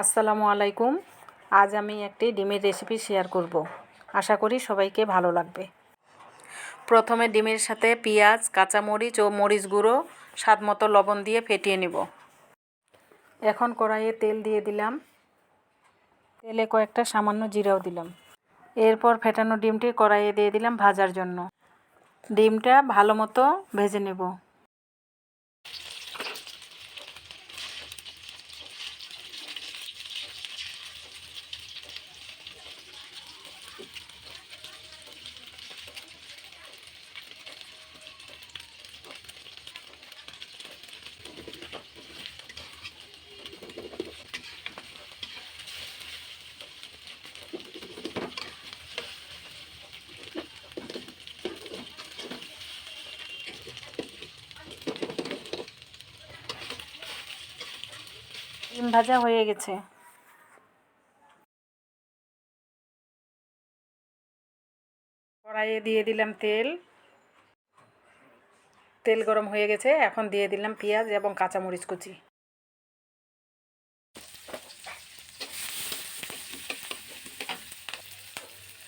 আসসালামু আলাইকুম। আজ আমি একটি ডিমের রেসিপি শেয়ার করব। আশা করি সবাইকে ভালো লাগবে। প্রথমে ডিমের সাথে পেঁয়াজ, কাঁচামরিচ ও মরিচ গুঁড়ো স্বাদমতো লবণ দিয়ে ফেটিয়ে নেব। এখন কড়াইয়ে তেল দিয়ে দিলাম। তেলে কয়েকটা সামান্য জিরাও দিলাম। এরপর ফেটানো ডিমটি কড়াইয়ে দিয়ে দিলাম ভাজার জন্য। ডিমটা ভালো মতো ভেজে নেব। ডিম ভাজা হয়ে গেছে। কড়াইয়ে দিয়ে দিলাম তেল। তেল গরম হয়ে গেছে। এখন দিয়ে দিলাম পেঁয়াজ এবং কাঁচামরিচ কুচি।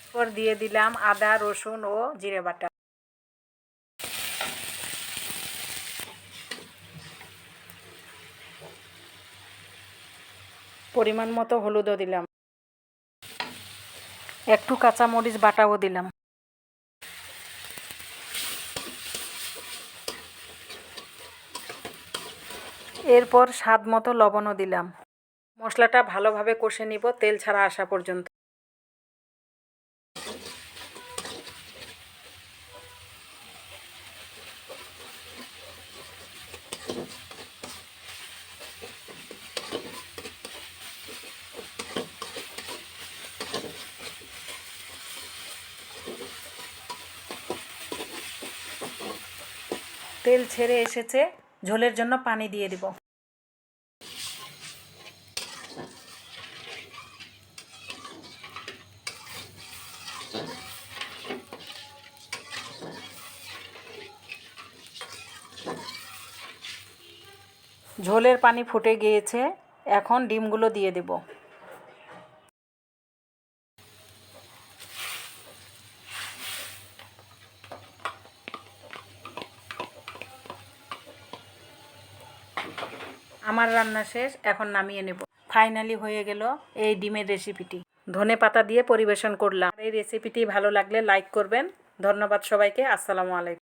এরপর দিয়ে দিলাম আদা, রসুন ও জিরে বাটা। পরিমাণ মতো হলুদও দিলাম। একটু কাঁচামরিচ বাটাও দিলাম। এরপর স্বাদ মতো লবণও দিলাম। মশলাটা ভালোভাবে কষে নিব তেল ছাড়া আসা পর্যন্ত। তেল ছেড়ে এসেছে। ঝোলের জন্য পানি দিয়ে দিব। ঝোলের পানি ফুটে গিয়েছে। এখন ডিমগুলো দিয়ে দেব। আমার রান্না শেষ। এখন নামিয়ে নেব। ফাইনালি হয়ে গেল এই ডিমের রেসিপিটি। ধনেপাতা দিয়ে পরিবেশন করলাম। এই রেসিপিটি ভালো লাগলে লাইক করবেন। ধন্যবাদ সবাইকে। আসসালামু আলাইকুম।